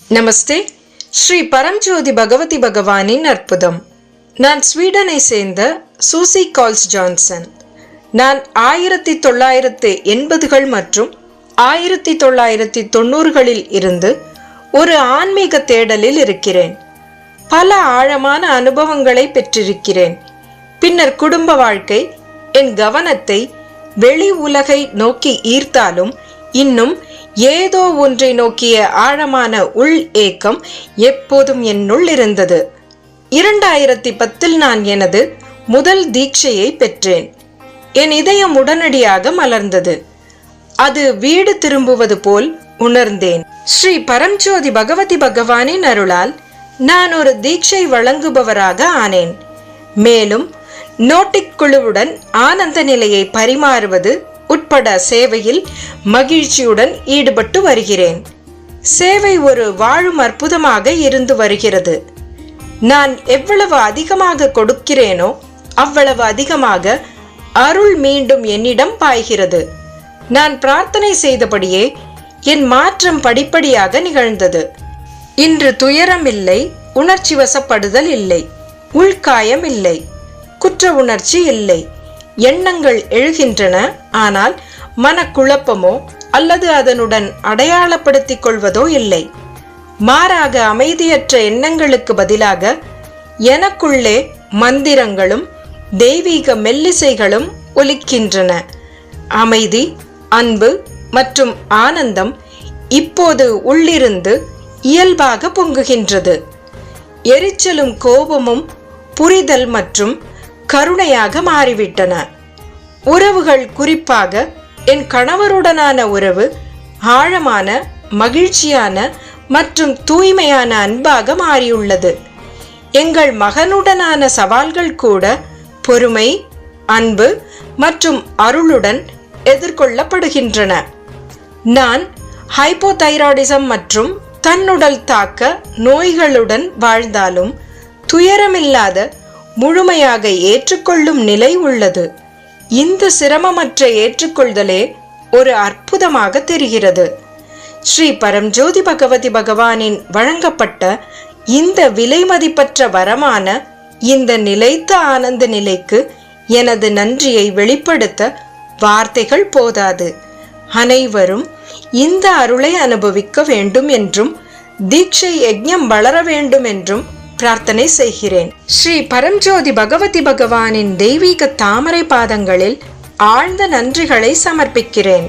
நமஸ்தே. ஸ்ரீ பரம்ஜோதி பகவதி பகவானின் அற்புதம். நான் ஸ்வீடனை சேர்ந்த சூசி கால்ஸ் ஜான்சன். நான் 1980கள் மற்றும் 1990களில் இருந்து ஒரு ஆன்மீக தேடலில் இருக்கிறேன். பல ஆழமான அனுபவங்களை பெற்றிருக்கிறேன். பின்னர் குடும்ப வாழ்க்கை என் கவனத்தை வெளி உலகை நோக்கி ஈர்த்தாலும் இன்னும் ஏதோ ஒன்றை நோக்கிய ஆழமான உள் ஏக்கம் எப்போதும் என்னுள் இருந்தது. 2010 நான் எனது முதல் தீட்சையை பெற்றேன். என் இதயம் உடனடியாக மலர்ந்தது. அது வீடு திரும்புவது போல் உணர்ந்தேன். ஸ்ரீ பரம்ஜோதி பகவதி பகவானின் அருளால் நான் ஒரு தீட்சை வழங்குபவராக ஆனேன். மேலும் நோட்டிக் குழுவுடன் ஆனந்த நிலையை பரிமாறுவது உட்பட சேவையில் மகிழ்ச்சியுடன் ஈடுபட்டு வருகிறேன். சேவை ஒரு வாழும் அற்புதமாக இருந்து வருகிறது. நான் எவ்வளவு அதிகமாக கொடுக்கிறேனோ அவ்வளவு அதிகமாக அருள் மீண்டும் என்னிடம் பாய்கிறது. நான் பிரார்த்தனை செய்தபடியே என் மாற்றம் படிப்படியாக நிகழ்ந்தது. இன்று துயரம் இல்லை, உணர்ச்சி வசப்படுதல் இல்லை, உள்காயம் இல்லை, குற்ற உணர்ச்சி இல்லை. எண்ணங்கள் எழுகின்றன, ஆனால் மனக்குழப்பமோ அல்லது அதனுடன் அடையாளப்படுத்திக் கொள்வதோ இல்லை. மாறாக அமைதியற்ற எண்ணங்களுக்கு பதிலாக எனக்குள்ளே மந்திரங்களும் தெய்வீக மெல்லிசைகளும் ஒலிக்கின்றன. அமைதி, அன்பு மற்றும் ஆனந்தம் இப்போது உள்ளிருந்து இயல்பாக பொங்குகின்றது. எரிச்சலும் கோபமும் புரிதல் மற்றும் கருணையாக மாறிவிட்டன. உறவுகள், குறிப்பாக என் கணவருடனான உறவு ஆழமான, மகிழ்ச்சியான மற்றும் தூய்மையான அன்பாக மாறியுள்ளது. எங்கள் மகனுடனான சவால்கள் கூட பொறுமை, அன்பு மற்றும் அருளுடன் எதிர்கொள்ளப்படுகின்றன. நான் ஹைப்போதைராய்டிசம் மற்றும் தன்னுடல் தாக்க நோய்களுடன் வாழ்ந்தாலும் துயரமில்லாத, முழுமையாக ஏற்றுக்கொள்ளும் நிலை உள்ளது. இந்த சிரமமற்ற ஏற்றுக்கொள்தலே ஒரு அற்புதமாக தெரிகிறது. ஸ்ரீ பரம்ஜோதி பகவதி பகவானின் வழங்கப்பட்ட இந்த விலைமதிப்பற்ற வரமான இந்த நிலைத்த ஆனந்த நிலைக்கு எனது நன்றியை வெளிப்படுத்த வார்த்தைகள் போதாது. அனைவரும் இந்த அருளை அனுபவிக்க வேண்டும் என்றும் தீட்சை யஜ்ஞம் வளர வேண்டும் என்றும் பிரார்த்தனை செய்கிறேன். ஸ்ரீ பரம்ஜோதி பகவதி பகவானின் தெய்வீக தாமரை பாதங்களில் ஆழ்ந்த நன்றிகளை சமர்ப்பிக்கிறேன்.